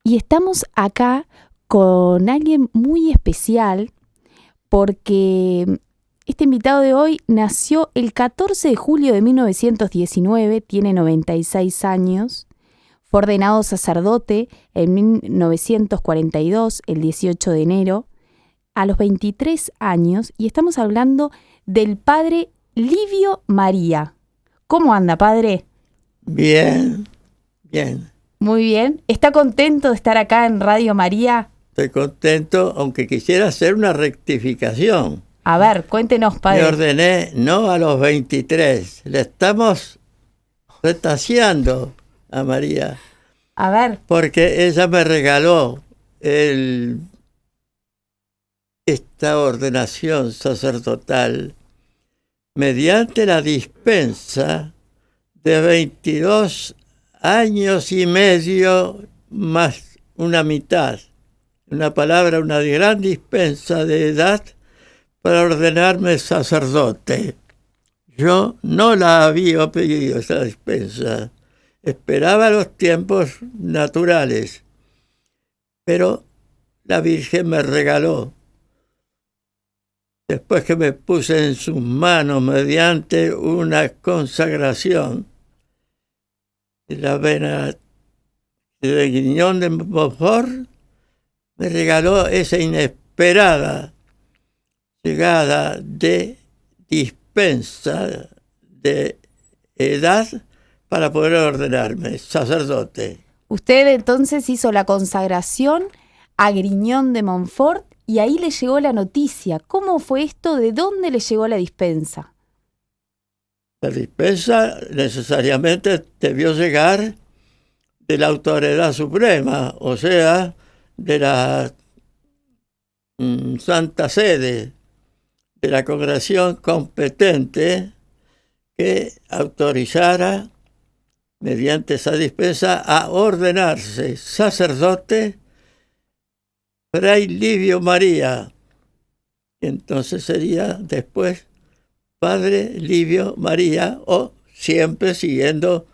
Y estamos acá con alguien muy especial porque este invitado de hoy nació el 14 de julio de 1919, tiene 96 años, fue ordenado sacerdote en 1942, el 18 de enero, a los 23 años, y estamos hablando del padre Livio María. ¿Cómo anda, padre? Bien, bien. Muy bien. ¿Está contento de estar acá en Radio María? Estoy contento, aunque quisiera hacer una rectificación. A ver, cuéntenos, Me padre. ordené no a los 23. Le estamos retaseando a María, A ver, porque ella me regaló esta ordenación sacerdotal mediante la dispensa de 22 años y medio más una mitad. Una palabra, una gran dispensa de edad para ordenarme sacerdote. Yo no la había pedido, esa dispensa. Esperaba los tiempos naturales, pero la Virgen me regaló, después que me puse en sus manos mediante una consagración, la vena de Guiñón de Montfort, me regaló esa inesperada llegada de dispensa de edad para poder ordenarme sacerdote. usted entonces hizo la consagración a Griñón de Montfort y ahí le llegó la noticia. ¿Cómo fue esto? ¿De dónde le llegó la dispensa? La dispensa necesariamente debió llegar de la autoridad suprema, o sea, de la Santa Sede, de la congregación competente que autorizara mediante esa dispensa a ordenarse sacerdote Fray Livio María, que entonces sería después Padre Livio María, o siempre siguiendo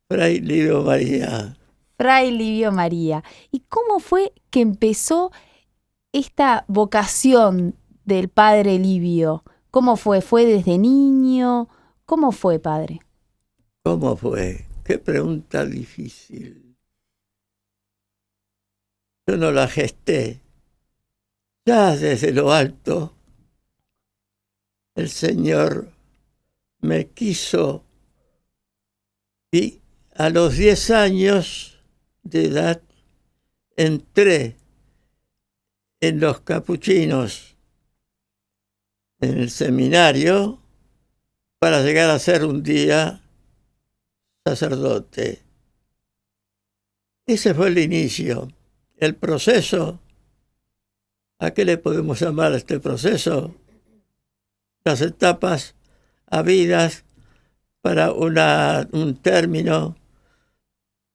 Fray Livio María. Fray Livio María. ¿Y cómo fue que empezó esta vocación del padre Livio? ¿Cómo fue? ¿Fue desde niño? ¿Cómo fue, padre? ¿Cómo fue? Qué pregunta difícil. Yo no la gesté. Ya desde lo alto, el Señor me quiso y a los 10 años de edad entré en los capuchinos, en el seminario, para llegar a ser un día sacerdote. Ese fue el inicio. El proceso, ¿a qué le podemos llamar a este proceso? Las etapas habidas para un término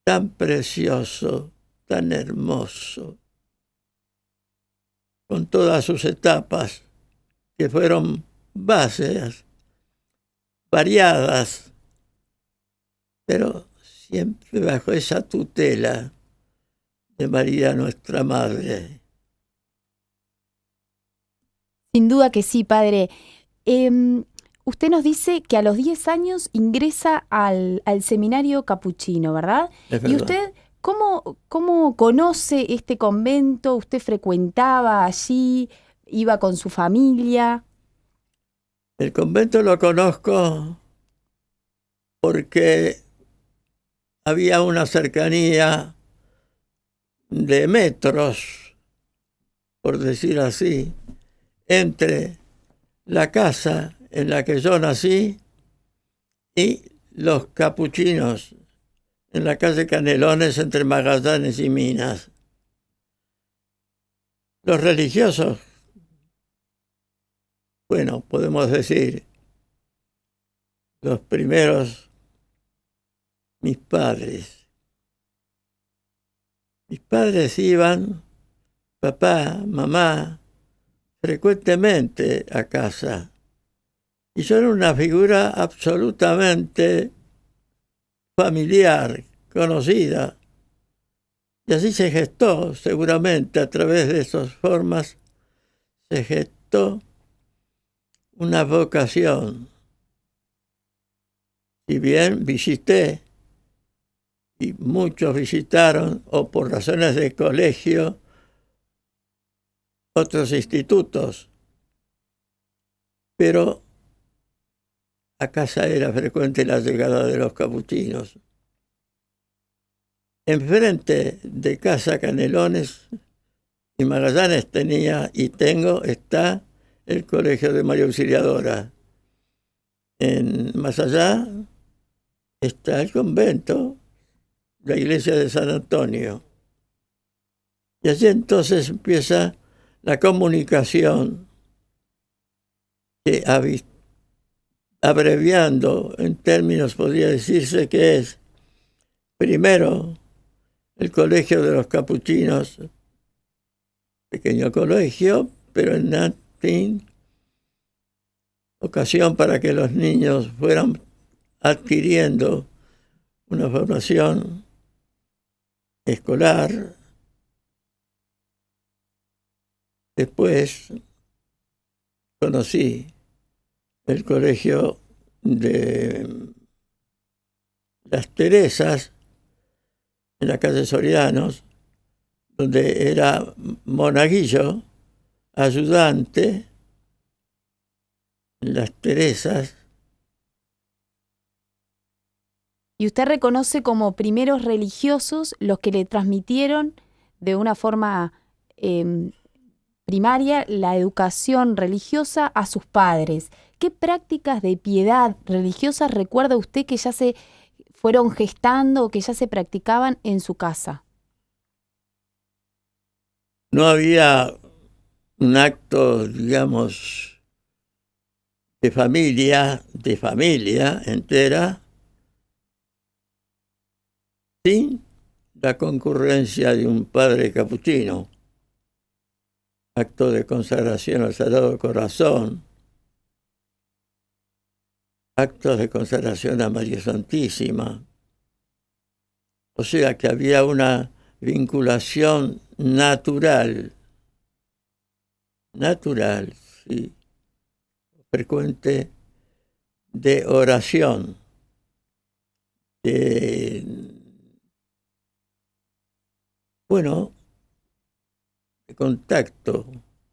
tan precioso, tan hermoso, con todas sus etapas, que fueron bases, variadas, pero siempre bajo esa tutela de María nuestra Madre. Sin duda que sí, padre. Usted nos dice que a los 10 años ingresa al seminario capuchino, ¿verdad? Es ¿Y verdad. usted cómo conoce este convento? ¿Usted frecuentaba allí? ¿Iba con su familia? El convento lo conozco porque había una cercanía de metros, por decir así, entre la casa en la que yo nací y los capuchinos en la calle Canelones entre Magallanes y Minas. Los religiosos, bueno, podemos decir, los primeros, mis padres. Mis padres iban, papá, mamá, frecuentemente a casa. Y yo era una figura absolutamente familiar, conocida. Y así se gestó, seguramente a través de esas formas, se gestó una vocación. Si bien visité, y muchos visitaron, o por razones de colegio, otros institutos, pero a casa era frecuente la llegada de los capuchinos. Enfrente de Casa Canelones y Magallanes está el Colegio de María Auxiliadora. Más allá está el convento, la iglesia de San Antonio. Y allí entonces empieza la comunicación que, abreviando en términos, podría decirse que es primero el Colegio de los Capuchinos, pequeño colegio, pero en latín, ocasión para que los niños fueran adquiriendo una formación escolar. Después conocí el colegio de las Teresas en la calle Sorianos, donde era monaguillo, ayudante en las Teresas. Y usted reconoce como primeros religiosos los que le transmitieron de una forma primaria la educación religiosa a sus padres. ¿Qué prácticas de piedad religiosa recuerda usted que ya se fueron gestando o que ya se practicaban en su casa? No había un acto, digamos, de familia entera, sin la concurrencia de un padre capuchino. Acto de consagración al Sagrado Corazón, actos de consagración a María Santísima. O sea que había una vinculación natural, sí, frecuente, de oración, de contacto.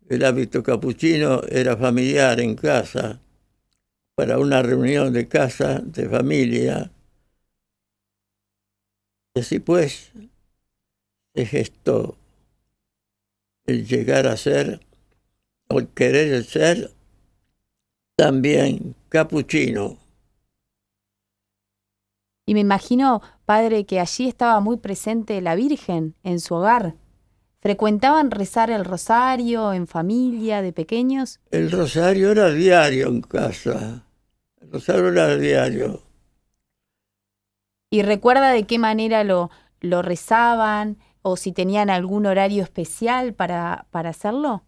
El hábito capuchino era familiar en casa, para una reunión de casa, de familia. Y así pues se gestó el llegar a ser, o el querer ser, también capuchino. Y me imagino, padre, que allí estaba muy presente la Virgen en su hogar. ¿Frecuentaban rezar el rosario en familia, de pequeños? El rosario era diario en casa. El rosario era diario. ¿Y recuerda de qué manera lo rezaban o si tenían algún horario especial para hacerlo?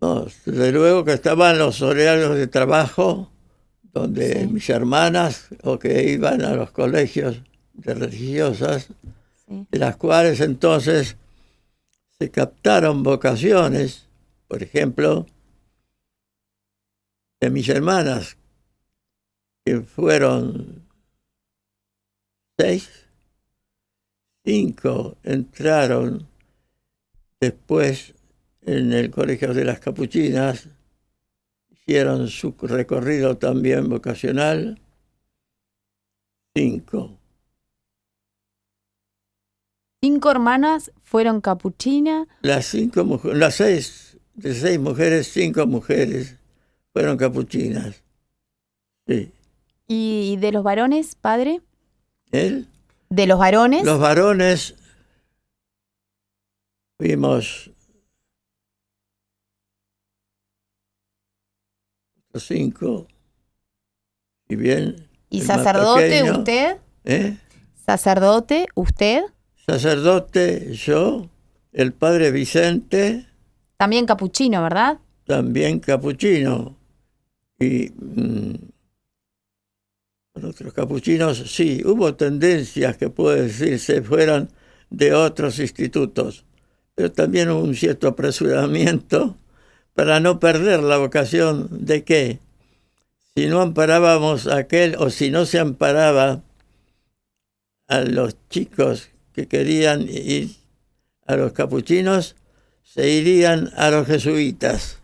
No, desde luego que estaban los horarios de trabajo, donde Sí. mis hermanas, o que iban a los colegios de religiosas, Sí. de las cuales entonces se captaron vocaciones, por ejemplo, de mis hermanas, que fueron 6, 5 entraron después en el Colegio de las Capuchinas, hicieron su recorrido también vocacional. 5. 5 hermanas fueron capuchinas. Las 6, de 6 mujeres, 5 mujeres fueron capuchinas. Sí. ¿Y de los varones, padre? ¿Él? ¿De los varones? Los varones fuimos 5, y bien. ¿Y el más sacerdote pequeño, usted? ¿eh? ¿Sacerdote usted? Sacerdote yo, el padre Vicente, También capuchino, ¿verdad? también capuchino. Y con otros capuchinos, sí, hubo tendencias que puedo decir se fueran de otros institutos, pero también hubo un cierto apresuramiento para no perder la vocación de que si no amparábamos a aquel o si no se amparaba a los chicos que querían ir a los capuchinos, se irían a los jesuitas.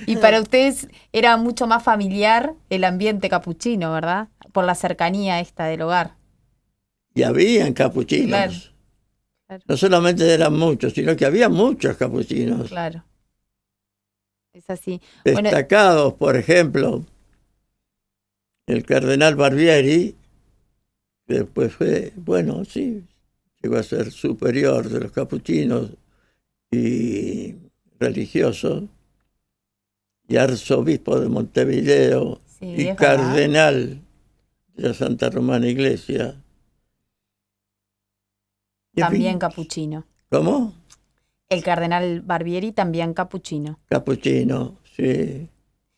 Y para ustedes era mucho más familiar el ambiente capuchino, ¿verdad? Por la cercanía esta del hogar. Y habían capuchinos. Claro, claro. No solamente eran muchos, sino que había muchos capuchinos. Claro. Es así. Destacados, por ejemplo, el cardenal Barbieri, que después fue, bueno, sí, llegó a ser superior de los capuchinos y religioso, y arzobispo de Montevideo, Sí, y cardenal de la Santa Romana Iglesia. También capuchino. ¿Cómo? El cardenal Barbieri también capuchino. Capuchino, sí,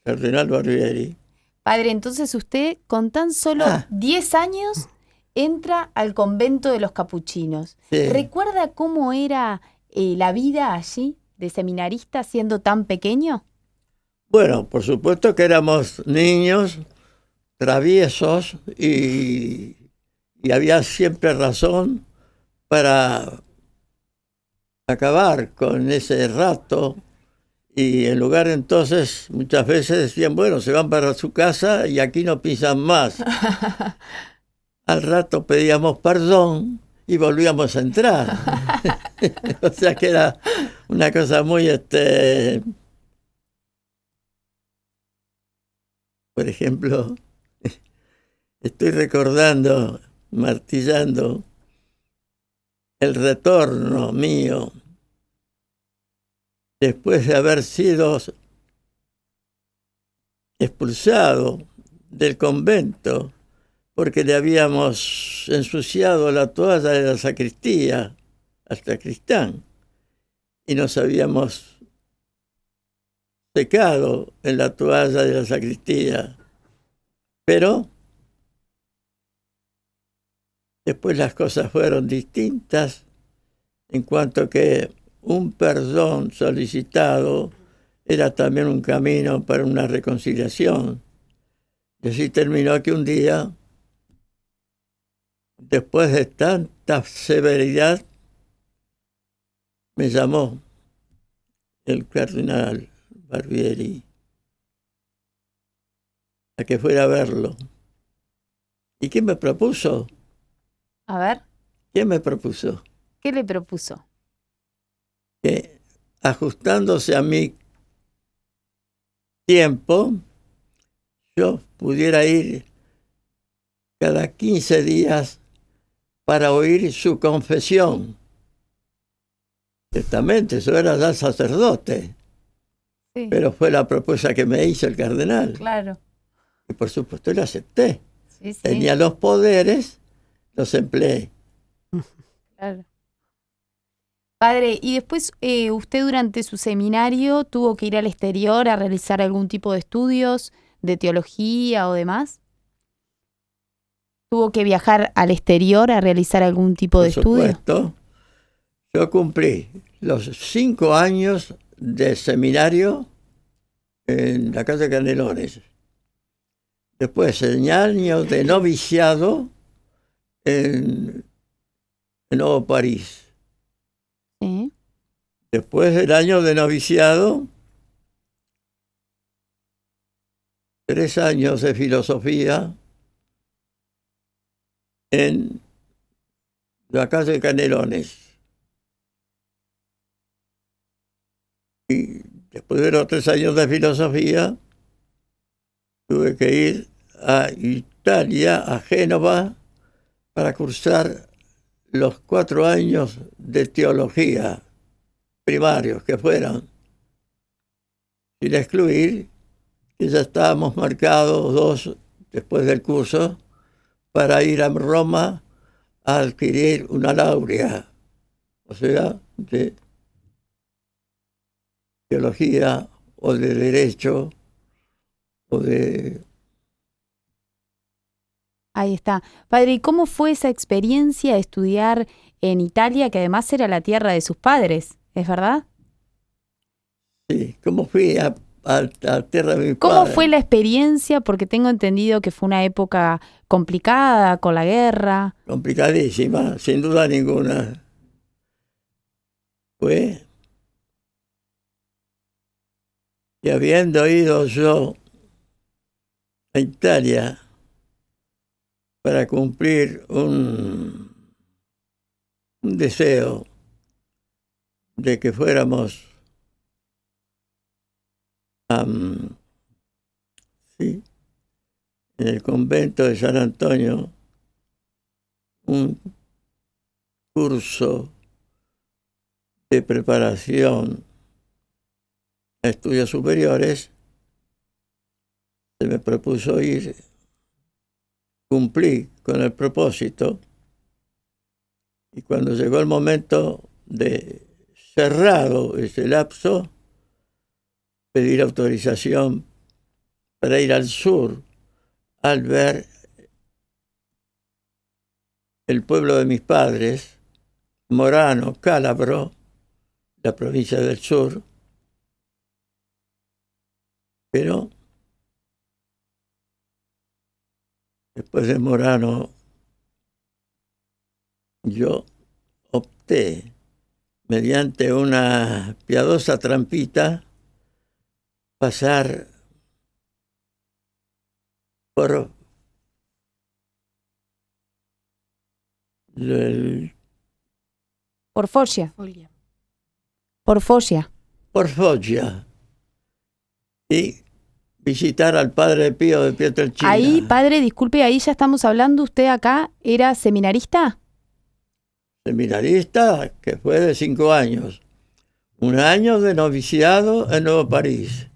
cardenal Barbieri. Padre, entonces usted con tan solo 10 años entra al convento de los capuchinos. Sí. ¿Recuerda cómo era la vida allí de seminarista siendo tan pequeño? Bueno, por supuesto que éramos niños, traviesos, y había siempre razón para acabar con ese rato. Y en lugar entonces, muchas veces decían, bueno, se van para su casa y aquí no pisan más. Al rato pedíamos perdón y volvíamos a entrar. O sea que era una cosa muy, por ejemplo, estoy recordando, martillando, el retorno mío después de haber sido expulsado del convento porque le habíamos ensuciado la toalla de la sacristía al sacristán y nos habíamos secado en la toalla de la sacristía. Pero después las cosas fueron distintas en cuanto que un perdón solicitado era también un camino para una reconciliación. Y así terminó que un día, después de tanta severidad, me llamó el cardenal Barbieri a que fuera a verlo. ¿Y qué me propuso? A ver. ¿Qué me propuso? ¿Qué le propuso? Que ajustándose a mi tiempo, yo pudiera ir cada 15 días para oír su confesión. Ciertamente, eso era ya sacerdote. Sí. Pero fue la propuesta que me hizo el cardenal. Claro. Y por supuesto le acepté. Sí, sí. Tenía los poderes, los empleé. Claro. Padre, y después usted durante su seminario tuvo que ir al exterior a realizar algún tipo de estudios de teología o demás. ¿Tuvo que viajar al exterior a realizar algún tipo de estudio? Por supuesto. Yo cumplí los 5 años de seminario en la casa de Canelones. Después el año de noviciado en Nuevo París. Sí. Después del año de noviciado, 3 años de filosofía en la casa de Canelones. Y después de los 3 años de filosofía, tuve que ir a Italia, a Génova, para cursar los 4 años de teología primarios que fueron, sin excluir que ya estábamos marcados 2 después del curso para ir a Roma a adquirir una laurea, o sea, de teología o de derecho o de Ahí está. Padre, ¿y cómo fue esa experiencia de estudiar en Italia, que además era la tierra de sus padres? ¿Es verdad? Sí, como fui a tierra de mi ¿Cómo padre, fue la experiencia? Porque tengo entendido que fue una época complicada con la guerra. complicadísima, sin duda ninguna. Fue que habiendo ido yo a Italia para cumplir un deseo de que fuéramos sí, en el convento de San Antonio, un curso de preparación a estudios superiores, se me propuso ir, cumplí con el propósito, y cuando llegó el momento de cerrado ese lapso, pedir autorización para ir al sur, al ver el pueblo de mis padres, Morano, Calabro, la provincia del sur, pero después de Morano yo opté, mediante una piadosa trampita, pasar por Por Foggia. Por Foggia. por Foggia y visitar al padre Pío de Pietrelcina. Ahí, padre, disculpe, ahí ya estamos hablando. ¿Usted acá era seminarista? Seminarista que fue de 5 años. 1 año de noviciado en Nuevo París.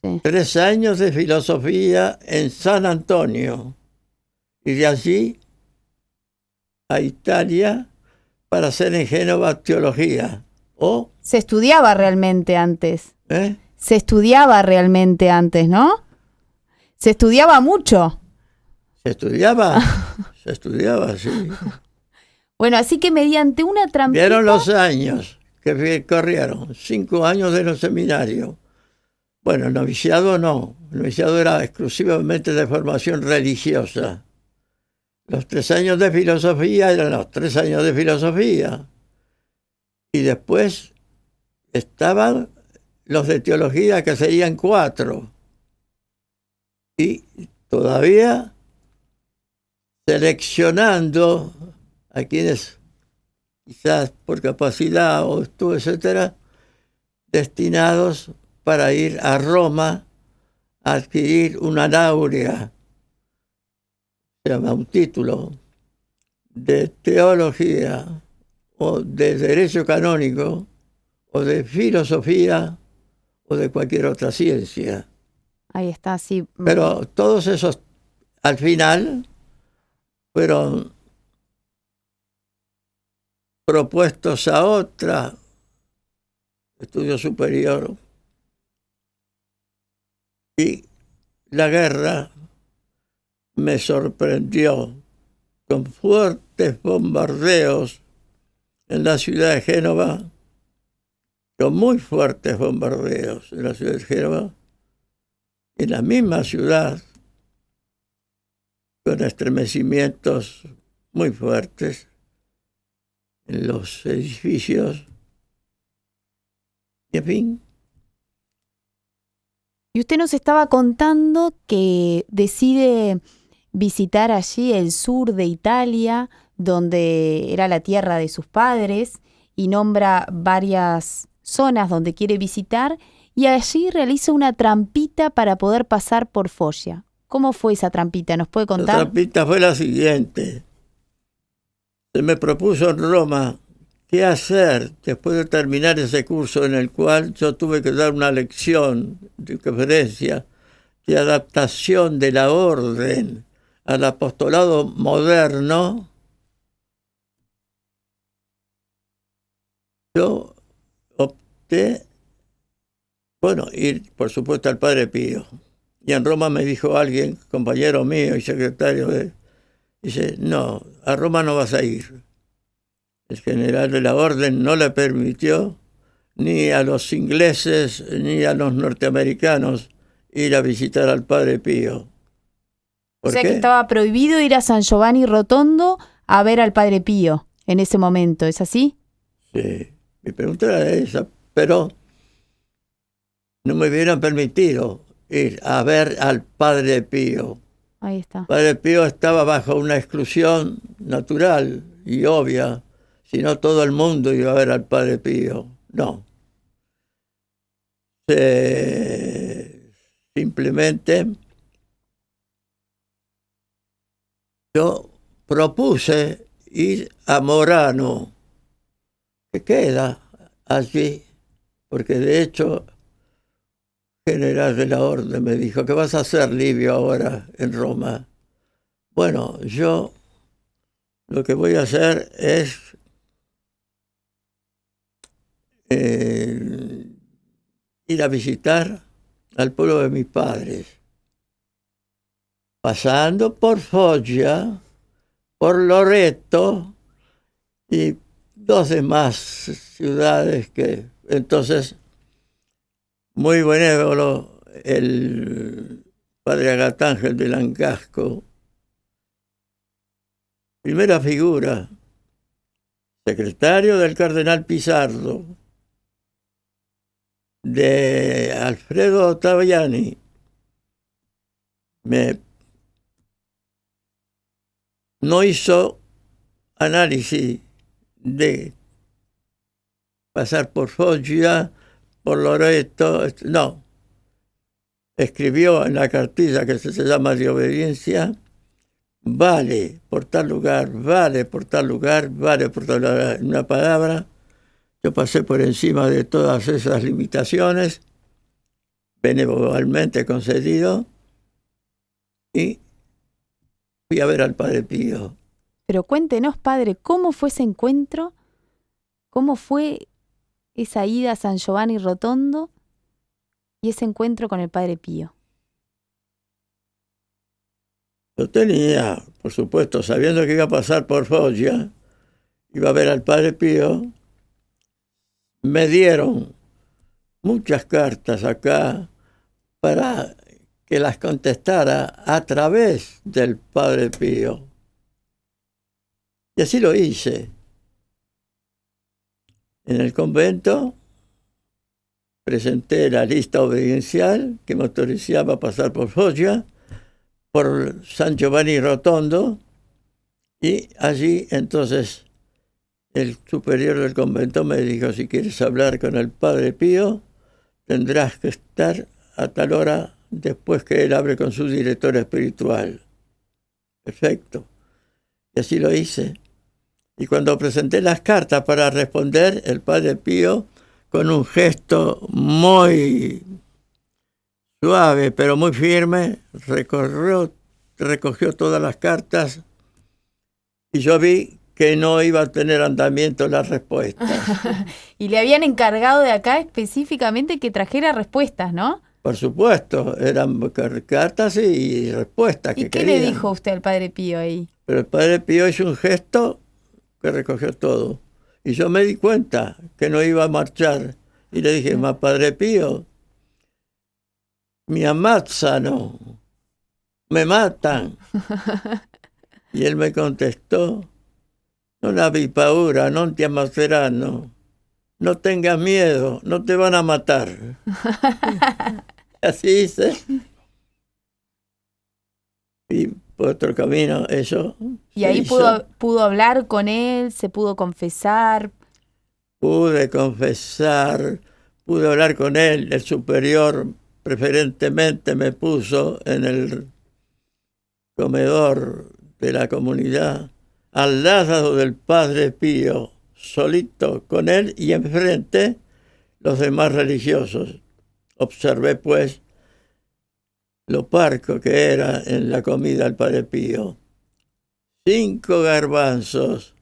Sí. 3 años de filosofía en San Antonio. Y de allí a Italia para hacer en Génova teología. Se estudiaba realmente antes. ¿Eh? Se estudiaba realmente antes, ¿no? Se estudiaba mucho. ¿Se estudiaba? Se estudiaba, sí. Bueno, así que mediante una trampita... Vieron los años que corrieron. 5 años de los seminarios. Bueno, el noviciado no. El noviciado era exclusivamente de formación religiosa. Los 3 años de filosofía eran los 3 años de filosofía. Y después estaban los de teología, que serían 4. Y todavía seleccionando a quienes, quizás por capacidad o estudio, etcétera, destinados para ir a Roma a adquirir una laurea, se llama un título, de teología o de derecho canónico o de filosofía o de cualquier otra ciencia. Ahí está, sí. Pero todos esos, al final, fueron propuestos a otra estudio superior, y la guerra me sorprendió con fuertes bombardeos en la ciudad de Génova, con muy fuertes bombardeos en la ciudad de Génova, en la misma ciudad, con estremecimientos muy fuertes en los edificios, y en fin. Y usted nos estaba contando que decide visitar allí el sur de Italia, donde era la tierra de sus padres, y nombra varias zonas donde quiere visitar, y allí realiza una trampita para poder pasar por Foggia. ¿Cómo fue esa trampita? ¿Nos puede contar? La trampita fue la siguiente. Se me propuso en Roma qué hacer después de terminar ese curso, en el cual yo tuve que dar una lección de conferencia de adaptación de la orden al apostolado moderno. Yo opté, ir por supuesto al Padre Pío. Y en Roma me dijo alguien, compañero mío y secretario de Dice, no, a Roma no vas a ir. El general de la orden no le permitió ni a los ingleses ni a los norteamericanos ir a visitar al Padre Pío. O ¿Por sea qué? que estaba prohibido ir a San Giovanni Rotondo a ver al Padre Pío en ese momento, ¿es así? Sí, mi pregunta era esa, pero no me hubieran permitido ir a ver al Padre Pío. Ahí está. Padre Pío estaba bajo una exclusión natural y obvia, si no todo el mundo iba a ver al Padre Pío. No. Simplemente yo propuse ir a Morano, que queda allí, porque de hecho general de la orden me dijo, ¿qué vas a hacer, Livio, ahora en Roma? Bueno, yo lo que voy a hacer es ir a visitar al pueblo de mis padres, pasando por Foggia, por Loreto y dos demás ciudades que entonces, muy benévolo, el padre Agatángel de Lancasco, primera figura, secretario del cardenal Pizarro, de Alfredo Ottaviani, no hizo análisis de pasar por Foggia, por Loreto, no. Escribió en la cartilla que se llama de obediencia, vale por tal lugar, vale por tal lugar, vale por tal lugar. En una palabra, yo pasé por encima de todas esas limitaciones, benevolmente concedido, y fui a ver al Padre Pío. Pero cuéntenos, padre, ¿cómo fue ese encuentro? ¿Cómo fue esa ida a San Giovanni Rotondo y ese encuentro con el Padre Pío? Yo tenía, por supuesto, sabiendo que iba a pasar por Foggia, iba a ver al Padre Pío, me dieron muchas cartas acá para que las contestara a través del Padre Pío. Y así lo hice. En el convento presenté la lista obediencial que me autorizaba a pasar por Foggia, por San Giovanni Rotondo, y allí entonces el superior del convento me dijo, si quieres hablar con el Padre Pío, tendrás que estar a tal hora después que él hable con su director espiritual. Perfecto. Y así lo hice. Y cuando presenté las cartas para responder, el Padre Pío, con un gesto muy suave, pero muy firme, recogió todas las cartas y yo vi que no iba a tener andamiento las respuestas. Y le habían encargado de acá específicamente que trajera respuestas, ¿no? Por supuesto, eran cartas y respuestas que ¿Y qué querían. le dijo usted al Padre Pío ahí? Pero el Padre Pío hizo un gesto que recogió todo. Y yo me di cuenta que no iba a marchar. Y le dije, ma Padre Pío, mi ammazzano, me matan. Y él me contestó, non abbi paura, non ti ammazzeranno. No tengas miedo, no te van a matar. Así hice. Y por otro camino, eso. Y ahí pudo hablar con él, se pudo confesar. Pude confesar, pude hablar con él. El superior preferentemente me puso en el comedor de la comunidad, al lado del Padre Pío, solito con él y enfrente los demás religiosos. Observé, pues, lo parco que era en la comida el Padre Pío. 5 garbanzos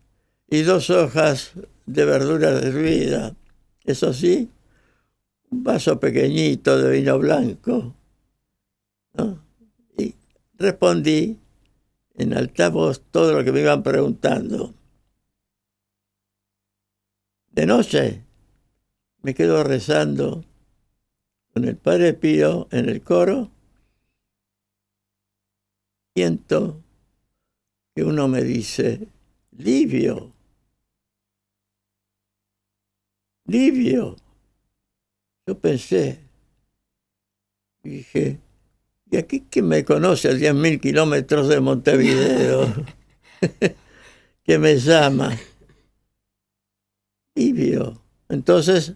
y 2 hojas de verdura hervida. Eso sí, un vaso pequeñito de vino blanco, ¿no? Y respondí en altavoz todo lo que me iban preguntando. De noche me quedo rezando con el Padre Pío en el coro. Siento que uno me dice, Livio, Livio. Yo pensé, y dije, ¿y aquí quién me conoce a 10.000 kilómetros de Montevideo? ¿Qué me llama? Livio. Entonces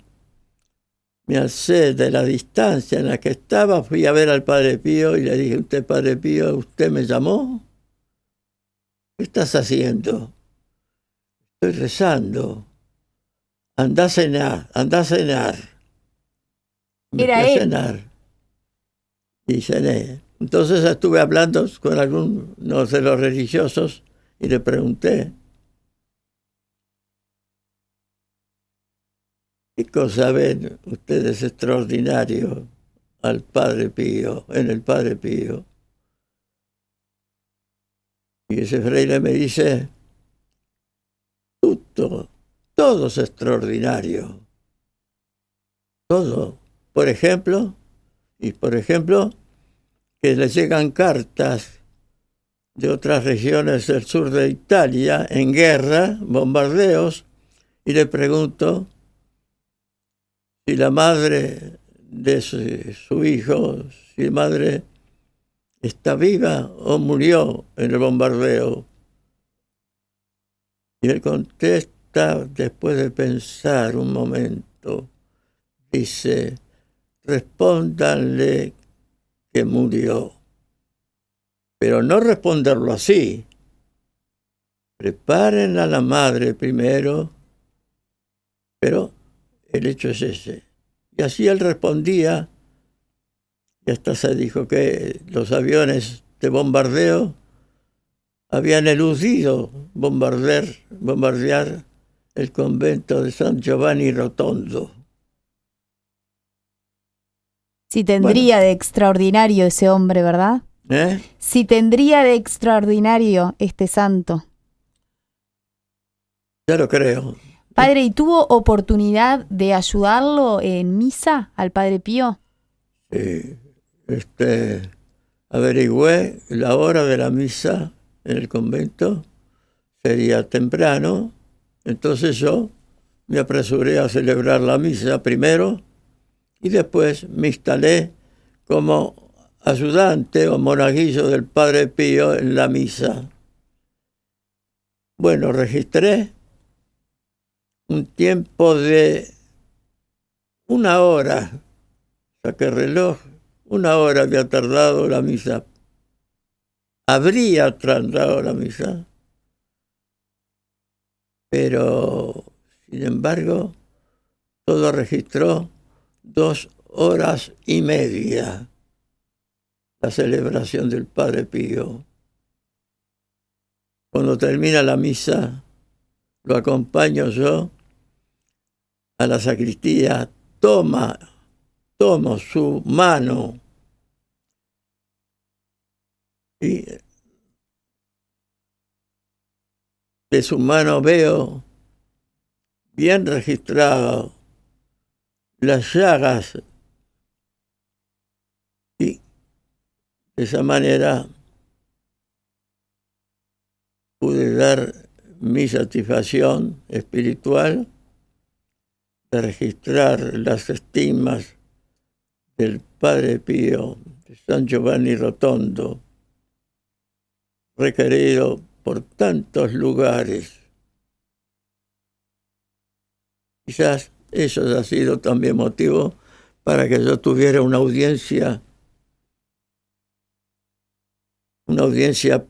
me alcé de la distancia en la que estaba, fui a ver al Padre Pío y le dije, ¿usted, Padre Pío, usted me llamó? ¿Qué estás haciendo? Estoy rezando. Andá a cenar, andá a cenar. Me fui Era a él. cenar y cené. Entonces estuve hablando con algunos de los religiosos y le pregunté, ¿qué cosa ven ustedes extraordinario al Padre Pío, en el Padre Pío? Y ese fraile me dice, todo es extraordinario. Todo. Por ejemplo, que le llegan cartas de otras regiones del sur de Italia en guerra, bombardeos, y le pregunto si la madre de su hijo, si la madre está viva o murió en el bombardeo. Y él contesta, después de pensar un momento, dice, respóndanle que murió. Pero no responderlo así. Preparen a la madre primero, pero el hecho es ese. Y así él respondía, y hasta se dijo que los aviones de bombardeo habían eludido bombardear el convento de San Giovanni Rotondo. Sí tendría de extraordinario ese hombre, ¿verdad? Sí tendría de extraordinario este santo. Ya lo creo. Padre, ¿y tuvo oportunidad de ayudarlo en misa al Padre Pío? Sí. Averigüé la hora de la misa en el convento, sería temprano, entonces yo me apresuré a celebrar la misa primero y después me instalé como ayudante o monaguillo del Padre Pío en la misa. Bueno, registré un tiempo de 1 hora, saqué reloj, 1 hora había tardado la misa. Habría tardado la misa, pero sin embargo todo registró 2 horas y media la celebración del Padre Pío. Cuando termina la misa, lo acompaño yo a la sacristía, tomo su mano y de su mano veo bien registrado las llagas y de esa manera pude dar mi satisfacción espiritual de registrar las estigmas del Padre Pío de San Giovanni Rotondo, requerido por tantos lugares. Quizás eso ha sido también motivo para que yo tuviera una audiencia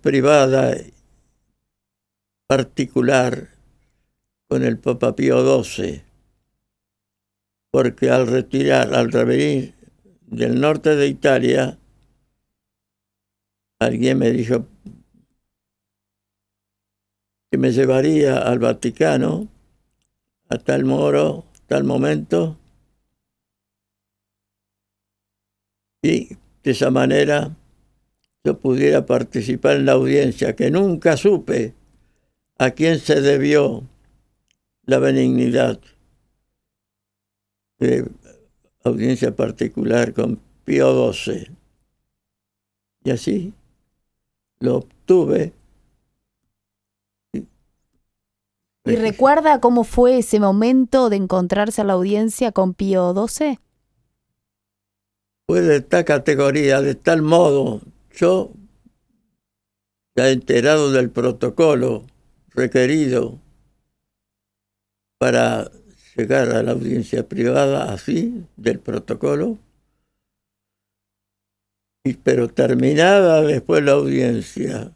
privada particular con el Papa Pío XII, porque al venir del norte de Italia, alguien me dijo que me llevaría al Vaticano a tal momento, y de esa manera yo pudiera participar en la audiencia, que nunca supe a quién se debió la benignidad de audiencia particular con Pío XII. Y así lo obtuve. ¿Y recuerda cómo fue ese momento de encontrarse a la audiencia con Pío XII? Fue de tal categoría, de tal modo, yo, ya enterado del protocolo requerido para llegar a la audiencia privada, así, del protocolo, pero terminada después la audiencia,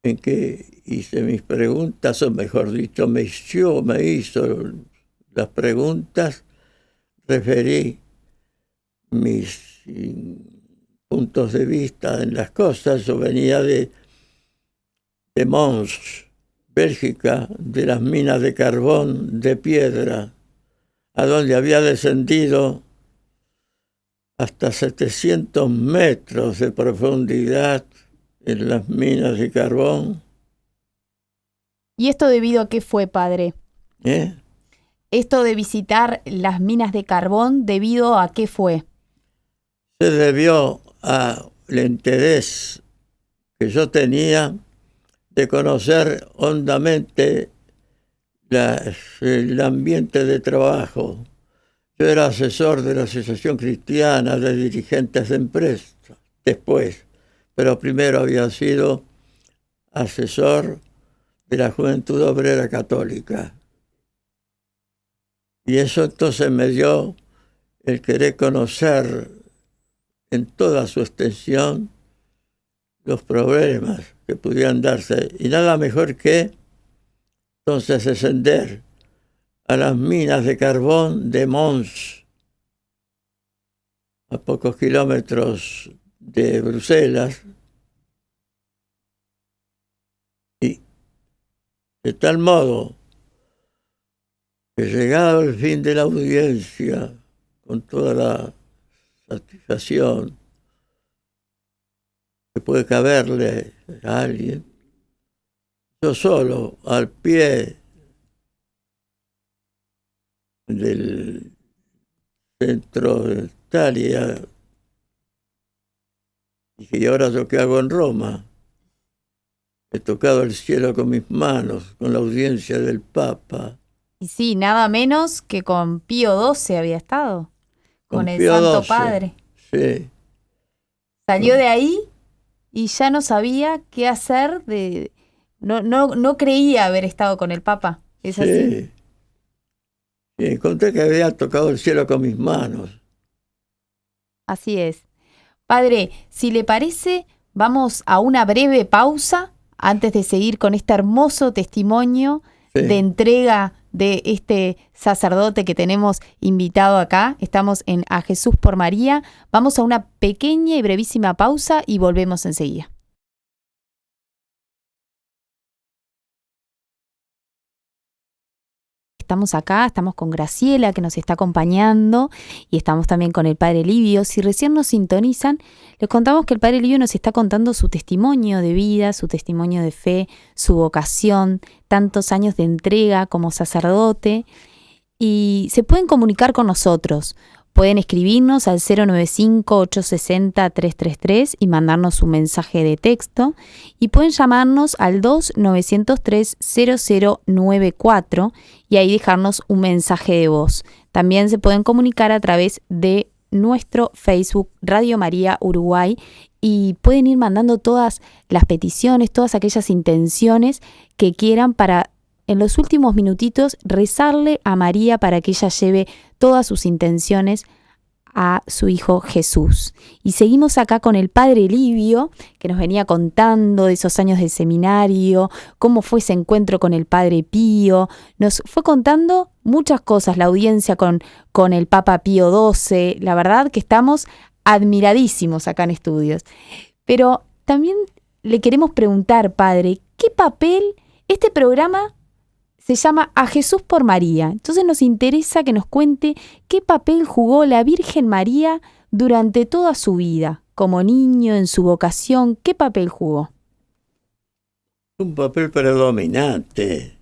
en que hice mis preguntas, o mejor dicho, me hizo las preguntas, referí mis puntos de vista en las cosas. Yo venía de Mons, Bélgica, de las minas de carbón de piedra, a donde había descendido hasta 700 metros de profundidad en las minas de carbón. ¿Y esto debido a qué fue, padre? Esto de visitar las minas de carbón, ¿debido a qué fue? Se debió al interés que yo tenía de conocer hondamente el ambiente de trabajo. Yo era asesor de la Asociación Cristiana de Dirigentes de Empresas, después, pero primero había sido asesor de la Juventud Obrera Católica. Y eso entonces me dio el querer conocer en toda su extensión los problemas que pudieran darse. Y nada mejor que entonces descender a las minas de carbón de Mons, a pocos kilómetros de Bruselas, y de tal modo que llegado el fin de la audiencia, con toda la satisfacción que puede caberle a alguien, yo solo, al pie del centro de Italia, dije, ¿y ahora yo qué hago en Roma? He tocado el cielo con mis manos, con la audiencia del Papa. Y sí, nada menos que con Pío XII había estado, con el Pío Santo XII. Padre. Sí. Salió de ahí y ya no sabía qué hacer, no creía haber estado con el Papa. ¿Es así? Sí, encontré que había tocado el cielo con mis manos. Así es. Padre, si le parece, vamos a una breve pausa antes de seguir con este hermoso testimonio de entrega de este sacerdote que tenemos invitado acá. Estamos en A Jesús por María. Vamos a una pequeña y brevísima pausa y volvemos enseguida. Estamos acá, estamos con Graciela que nos está acompañando y estamos también con el Padre Livio. Si recién nos sintonizan, les contamos que el Padre Livio nos está contando su testimonio de vida, su testimonio de fe, su vocación, tantos años de entrega como sacerdote, y se pueden comunicar con nosotros. Pueden escribirnos al 095-860-333 y mandarnos un mensaje de texto. Y pueden llamarnos al 2-903-0094 y ahí dejarnos un mensaje de voz. También se pueden comunicar a través de nuestro Facebook Radio María Uruguay y pueden ir mandando todas las peticiones, todas aquellas intenciones que quieran para en los últimos minutitos rezarle a María para que ella lleve todas sus intenciones a su hijo Jesús. Y seguimos acá con el Padre Livio, que nos venía contando de esos años de seminario, cómo fue ese encuentro con el Padre Pío. Nos fue contando muchas cosas, la audiencia con el Papa Pío XII. La verdad que estamos admiradísimos acá en Estudios. Pero también le queremos preguntar, Padre, ¿qué papel este programa se llama A Jesús por María? Entonces nos interesa que nos cuente qué papel jugó la Virgen María durante toda su vida. como niño, en su vocación, ¿qué papel jugó? Un papel predominante.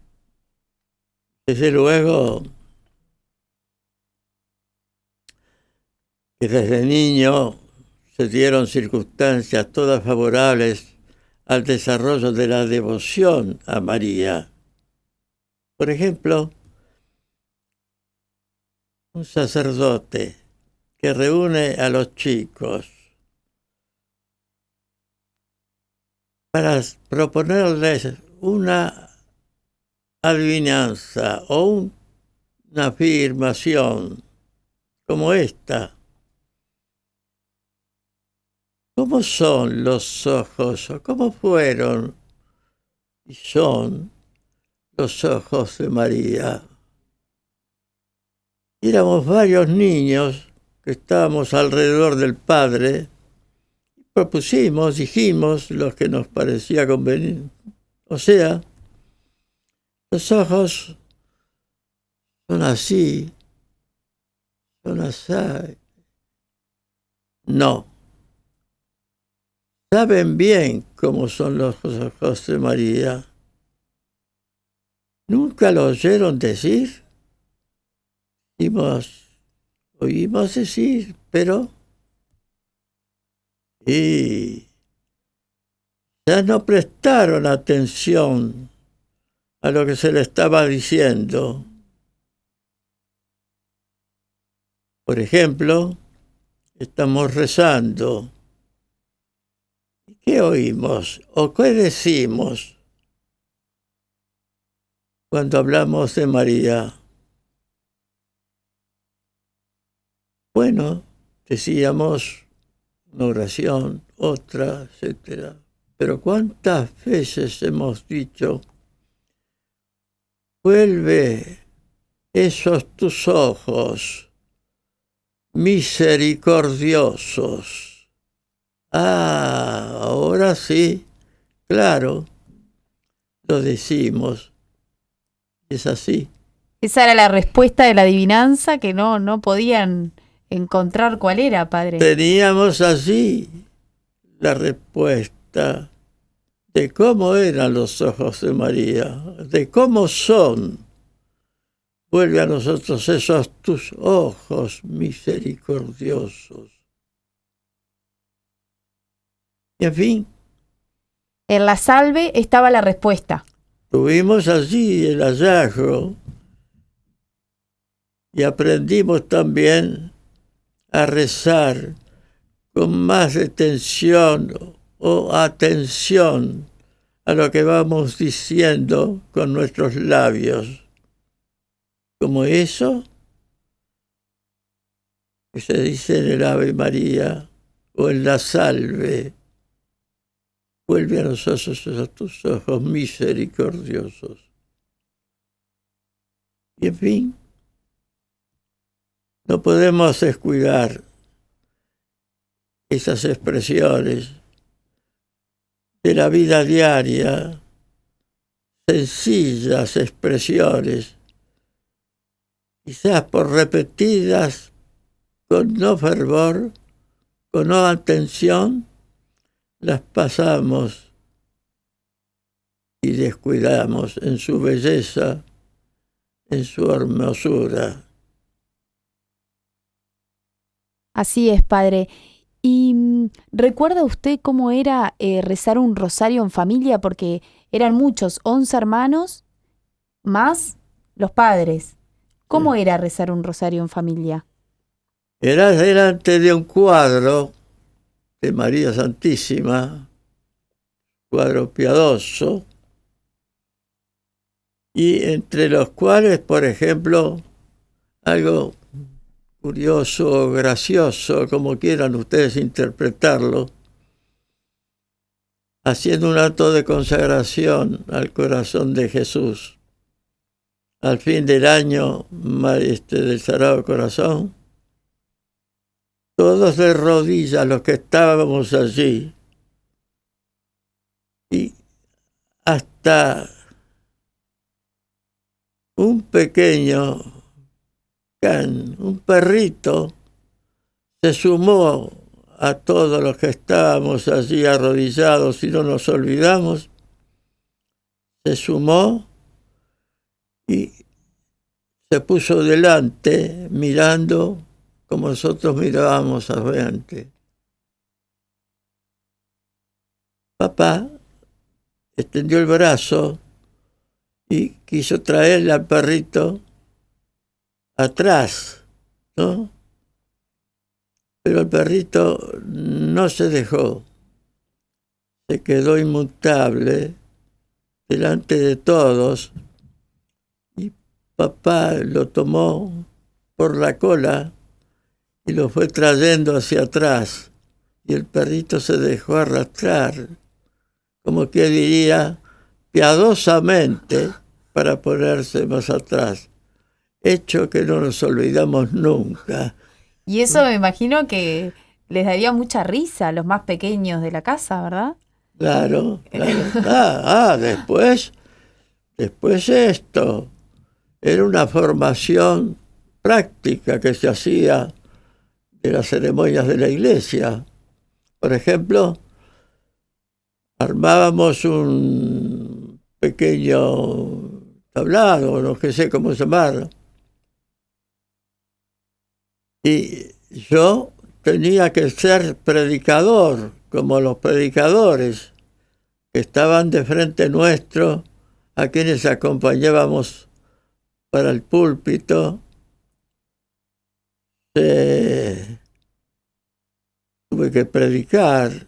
Desde luego que desde niño se dieron circunstancias todas favorables al desarrollo de la devoción a María. Por ejemplo, un sacerdote que reúne a los chicos para proponerles una adivinanza o una afirmación como esta. ¿Cómo son los ojos, o cómo fueron y son los ojos de María? Y éramos varios niños que estábamos alrededor del Padre. Propusimos, dijimos lo que nos parecía conveniente. O sea, los ojos son así, son así. No. Saben bien cómo son los ojos de María. ¿Nunca lo oyeron decir? Oímos decir, pero... Y ya no prestaron atención a lo que se le estaba diciendo. Por ejemplo, estamos rezando. ¿Qué oímos o qué decimos cuando hablamos de María? Bueno, decíamos una oración, otra, etc. Pero ¿cuántas veces hemos dicho, vuelve esos tus ojos misericordiosos? Ah, ahora sí, claro, lo decimos. Es así. Esa era la respuesta de la adivinanza que no podían encontrar cuál era, padre. Teníamos así la respuesta de cómo eran los ojos de María, de cómo son. Vuelve a nosotros esos tus ojos misericordiosos. Y en fin. En la salve estaba la respuesta. Tuvimos allí el hallazgo y aprendimos también a rezar con más detención o atención a lo que vamos diciendo con nuestros labios. Como eso que se dice en el Ave María o en la Salve. Vuelve a nosotros a tus ojos misericordiosos. Y en fin, no podemos descuidar esas expresiones de la vida diaria, sencillas expresiones, quizás por repetidas, con no fervor, con no atención, las pasamos y descuidamos en su belleza, en su hermosura. Así es, padre. ¿Y recuerda usted cómo era rezar un rosario en familia? Porque eran muchos, 11 hermanos, más los padres. ¿Cómo era rezar un rosario en familia? Era delante de un cuadro de María Santísima, cuadro piadoso, y entre los cuales, por ejemplo, algo curioso o gracioso, como quieran ustedes interpretarlo, haciendo un acto de consagración al corazón de Jesús. Al fin del año del Sagrado Corazón, todos de rodillas los que estábamos allí, y hasta un pequeño can, un perrito, se sumó a todos los que estábamos allí arrodillados y no nos olvidamos, se sumó y se puso delante mirando como nosotros mirábamos adelante. Papá extendió el brazo y quiso traerle al perrito atrás, ¿no? Pero el perrito no se dejó, se quedó inmutable delante de todos y papá lo tomó por la cola y lo fue trayendo hacia atrás y el perrito se dejó arrastrar, como que diría, piadosamente para ponerse más atrás, hecho que no nos olvidamos nunca. Y eso me imagino que les daría mucha risa a los más pequeños de la casa, ¿verdad? Claro. Después esto, era una formación práctica que se hacía de las ceremonias de la iglesia. Por ejemplo, armábamos un pequeño tablado, no sé cómo llamarlo, y yo tenía que ser predicador, como los predicadores que estaban de frente nuestro, a quienes acompañábamos para el púlpito. Tuve que predicar.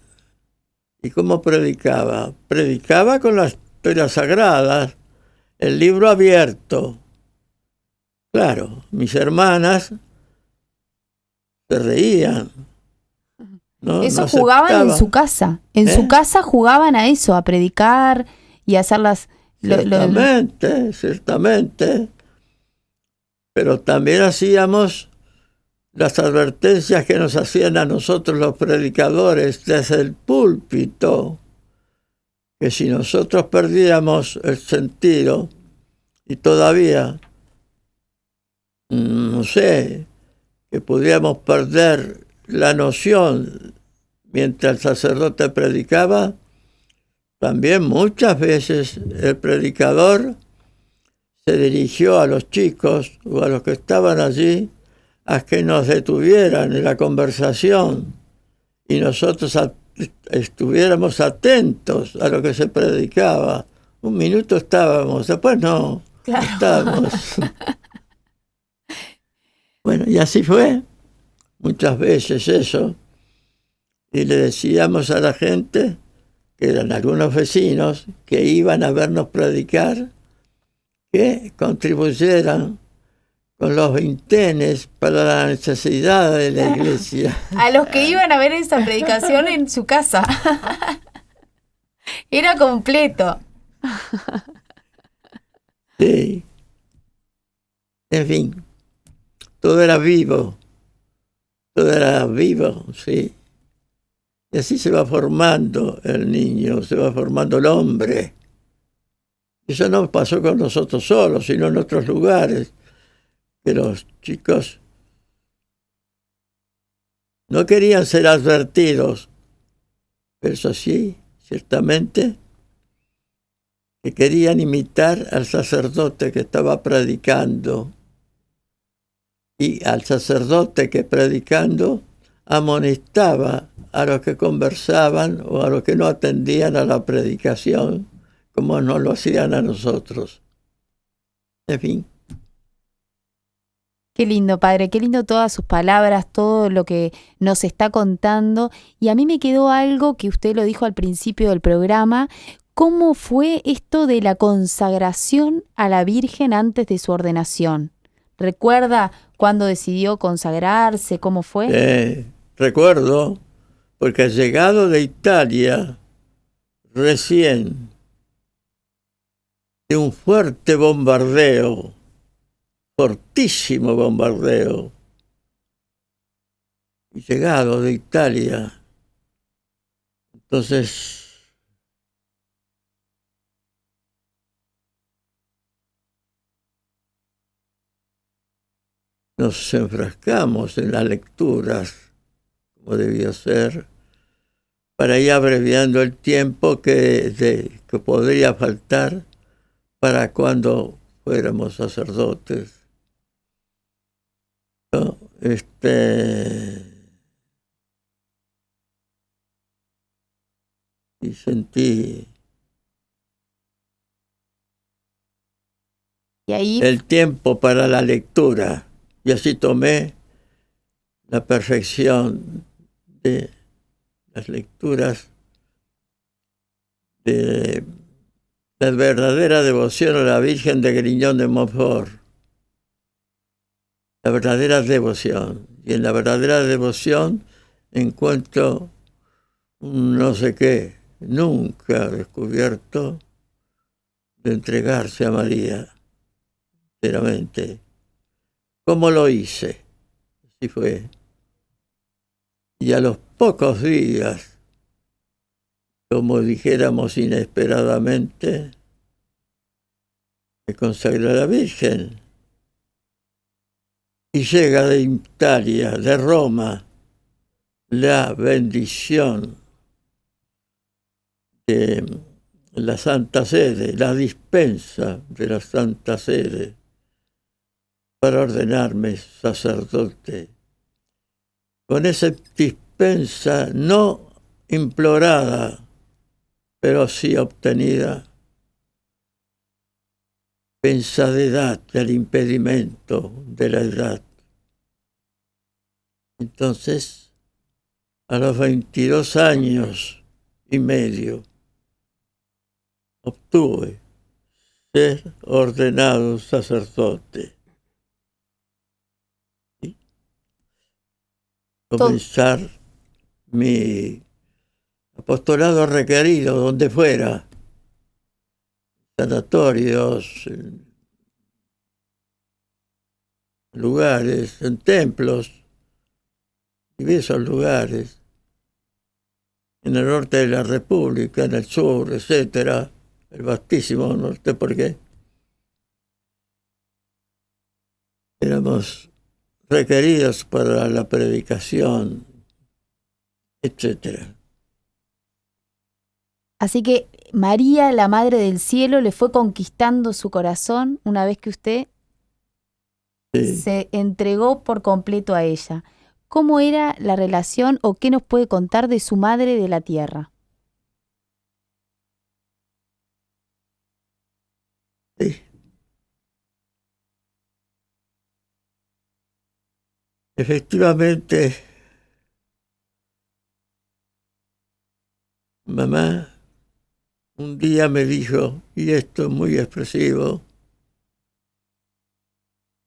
¿Y cómo predicaba? Predicaba con las historias sagradas, el libro abierto. Claro, mis hermanas se reían. ¿No? Eso No jugaban en aceptaban. su casa. En su casa jugaban a eso, a predicar y a hacer las... Ciertamente. Pero también hacíamos las advertencias que nos hacían a nosotros los predicadores desde el púlpito, que si nosotros perdíamos el sentido y todavía, no sé, que podíamos perder la noción mientras el sacerdote predicaba, también muchas veces el predicador se dirigió a los chicos o a los que estaban allí a que nos detuvieran en la conversación y nosotros estuviéramos atentos a lo que se predicaba. Un minuto estábamos, después no, claro. Estábamos. Bueno, y así fue, muchas veces eso. Y le decíamos a la gente, que eran algunos vecinos, que iban a vernos predicar, que contribuyeran con los vintenes para la necesidad de la iglesia. A los que iban a ver esa predicación en su casa. Era completo. Sí. En fin, todo era vivo, sí. Y así se va formando el niño, se va formando el hombre. Eso no pasó con nosotros solos, sino en otros lugares, que los chicos no querían ser advertidos, pero eso sí, ciertamente, que querían imitar al sacerdote que estaba predicando, y al sacerdote que predicando amonestaba a los que conversaban o a los que no atendían a la predicación, como no lo hacían a nosotros. En fin. Qué lindo, padre, qué lindo todas sus palabras, todo lo que nos está contando. Y a mí me quedó algo que usted lo dijo al principio del programa. ¿Cómo fue esto de la consagración a la Virgen antes de su ordenación? ¿Recuerda cuándo decidió consagrarse? ¿Cómo fue? Recuerdo, porque llegado de Italia, recién, de un fuerte bombardeo, fortísimo bombardeo, y llegado de Italia, entonces nos enfrascamos en las lecturas, como debía ser, para ir abreviando el tiempo que podría faltar para cuando fuéramos sacerdotes. ¿No? Y sentí Y ahí el tiempo para la lectura, y así tomé la perfección de las lecturas de la verdadera devoción a la Virgen de Griñón de Montfort. La verdadera devoción. Y en la verdadera devoción encuentro un no sé qué, nunca descubierto, de entregarse a María, sinceramente. ¿Cómo lo hice? Así fue. Y a los pocos días, como dijéramos inesperadamente, me consagré a la Virgen. Y llega de Italia, de Roma, la bendición de la Santa Sede, la dispensa de la Santa Sede para ordenarme sacerdote. Con esa dispensa no implorada, pero sí obtenida, pensadedad del impedimento de la edad. Entonces, a los 22 años y medio, obtuve ser ordenado sacerdote y comenzar mi apostolado requerido donde fuera, sanatorios, en lugares, en templos, diversos lugares, en el norte de la República, en el sur, etcétera, el vastísimo norte, porque éramos requeridos para la predicación, etcétera. Así que María, la Madre del Cielo, le fue conquistando su corazón una vez que usted Sí. se entregó por completo a ella. ¿Cómo era la relación o qué nos puede contar de su Madre de la Tierra? Sí. Efectivamente, mamá un día me dijo, y esto es muy expresivo,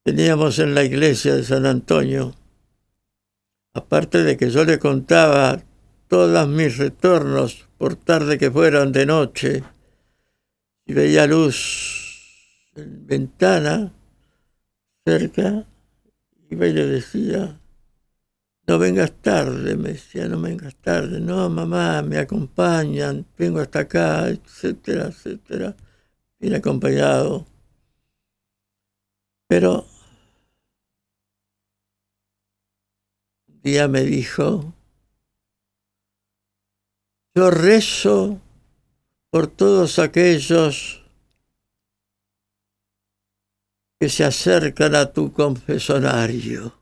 teníamos en la iglesia de San Antonio, aparte de que yo le contaba todos mis retornos, por tarde que fueran de noche, y veía luz en ventana cerca, iba y le decía, no vengas tarde, me decía, no vengas tarde, no mamá, me acompañan, vengo hasta acá, etcétera, etcétera, bien acompañado. Pero un día me dijo, yo rezo por todos aquellos que se acercan a tu confesonario.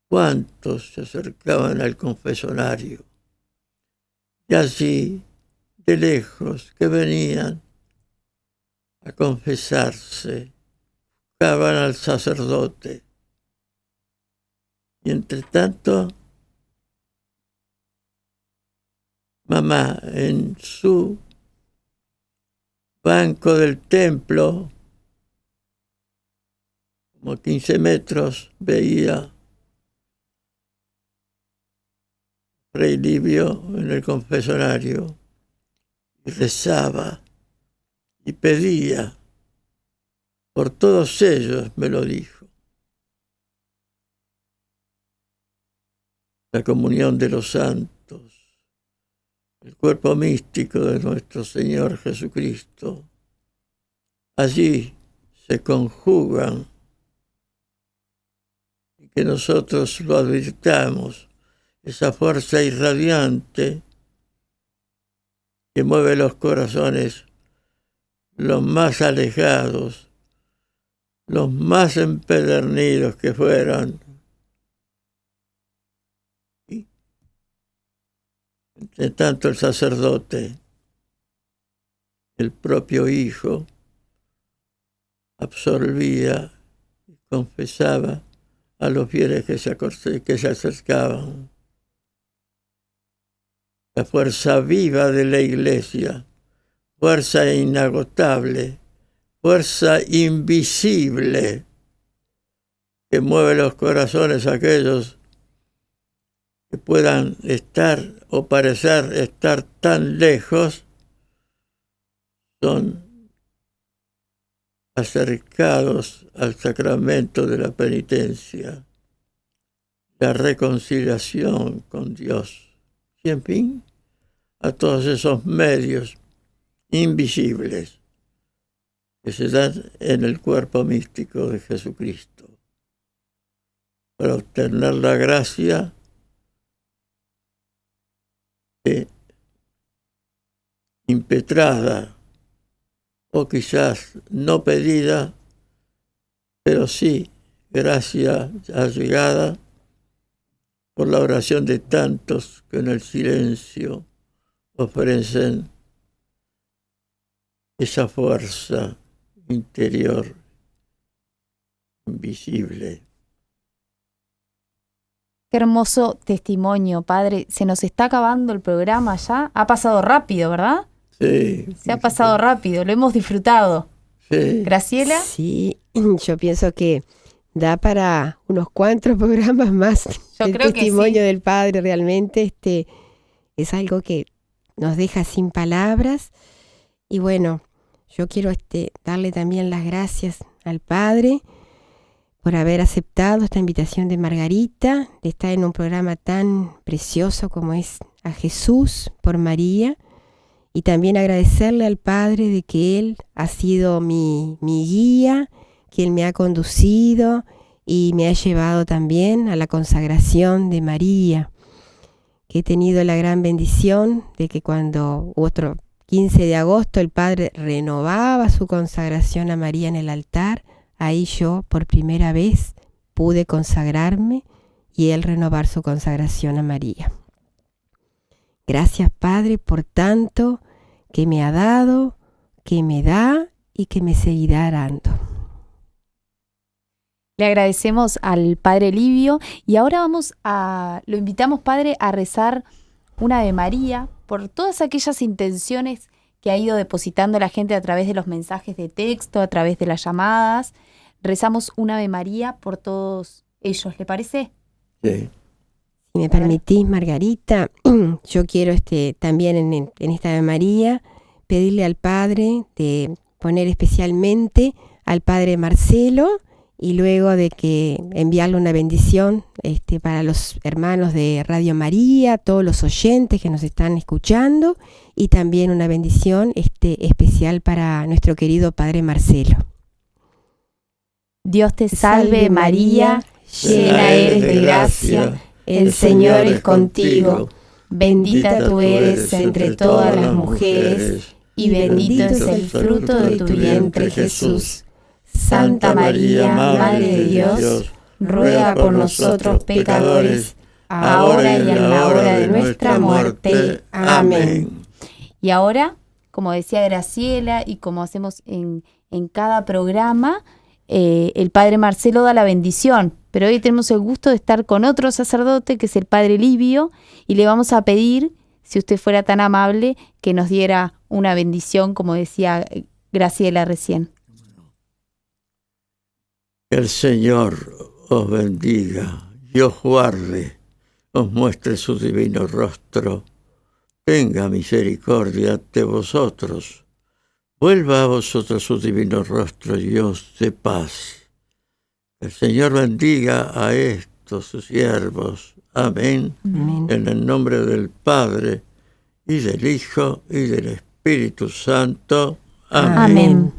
¿Cuántos se acercaban al confesonario? Y allí, de lejos, que venían a confesarse, buscaban al sacerdote. Y entre tanto, mamá en su banco del templo, como 15 metros, veía Fray Livio en el confesonario y rezaba y pedía por todos ellos, me lo dijo, la comunión de los santos, el cuerpo místico de nuestro Señor Jesucristo. Allí se conjugan y que nosotros lo advirtamos, esa fuerza irradiante que mueve los corazones, los más alejados, los más empedernidos que fueran. Y, entre tanto, el sacerdote, el propio Hijo, absolvía y confesaba a los fieles que se acercaban. La fuerza viva de la Iglesia, fuerza inagotable, fuerza invisible que mueve los corazones a aquellos que puedan estar o parecer estar tan lejos, son acercados al sacramento de la penitencia, la reconciliación con Dios y, en fin, a todos esos medios invisibles que se dan en el cuerpo místico de Jesucristo para obtener la gracia impetrada o quizás no pedida, pero sí gracia allegada por la oración de tantos que en el silencio ofrecen esa fuerza interior invisible. Qué hermoso testimonio, padre. Se nos está acabando el programa ya. Ha pasado rápido, ¿verdad? Sí. Se ha pasado rápido, lo hemos disfrutado. Sí. ¿Graciela? Sí, yo pienso que da para unos cuantos programas más. Yo el creo que testimonio sí. del Padre realmente es algo que nos deja sin palabras. Y bueno, yo quiero darle también las gracias al Padre por haber aceptado esta invitación de Margarita, de estar en un programa tan precioso como es A Jesús por María. Y también agradecerle al Padre de que Él ha sido mi guía, que Él me ha conducido y me ha llevado también a la consagración de María, que he tenido la gran bendición de que cuando otro 15 de agosto el Padre renovaba su consagración a María en el altar, ahí yo por primera vez pude consagrarme y Él renovar su consagración a María. Gracias, Padre, por tanto que me ha dado, que me da y que me seguirá dando. Le agradecemos al Padre Livio y ahora lo invitamos, Padre, a rezar una Ave María por todas aquellas intenciones que ha ido depositando la gente a través de los mensajes de texto, a través de las llamadas. Rezamos una Ave María por todos ellos, ¿le parece? Sí. Si me permitís, Margarita, yo quiero también en esta Ave María pedirle al Padre de poner especialmente al Padre Marcelo y luego de que enviarle una bendición para los hermanos de Radio María, todos los oyentes que nos están escuchando y también una bendición especial para nuestro querido Padre Marcelo. Dios te salve María, llena eres de gracia, el Señor es contigo, bendita tú eres entre todas las mujeres, y bendito es el fruto de tu vientre Jesús. Santa María, Madre de Dios, ruega por nosotros pecadores, ahora y en la hora de nuestra muerte. Amén. Y ahora, como decía Graciela y como hacemos en cada programa, el Padre Marcelo da la bendición, pero hoy tenemos el gusto de estar con otro sacerdote que es el Padre Livio y le vamos a pedir, si usted fuera tan amable, que nos diera una bendición, como decía Graciela recién. Que el Señor os bendiga y os guarde, os muestre su divino rostro, tenga misericordia de vosotros, vuelva a vosotros su divino rostro y os dé paz. El Señor bendiga a estos sus siervos. Amén. Amén. En el nombre del Padre, y del Hijo, y del Espíritu Santo. Amén. Amén.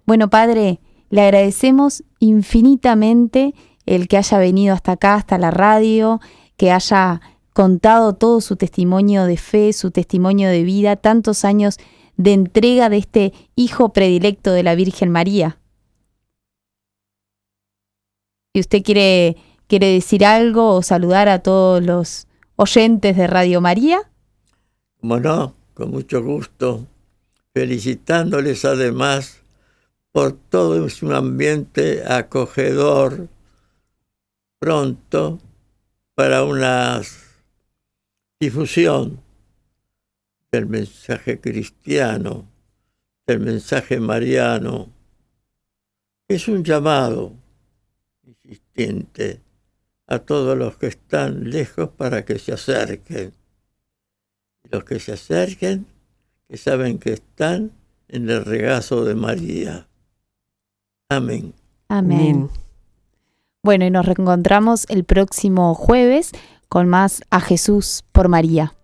Bueno, Padre, le agradecemos infinitamente el que haya venido hasta acá, hasta la radio, que haya contado todo su testimonio de fe, su testimonio de vida, tantos años de entrega de este hijo predilecto de la Virgen María. ¿Y usted quiere decir algo o saludar a todos los oyentes de Radio María? Como no, con mucho gusto, felicitándoles además por todo un ambiente acogedor pronto para una difusión del mensaje cristiano, del mensaje mariano. Es un llamado insistente a todos los que están lejos para que se acerquen. Y los que se acerquen, que saben que están en el regazo de María. Amén. Amén. Bueno, y nos reencontramos el próximo jueves con más A Jesús por María.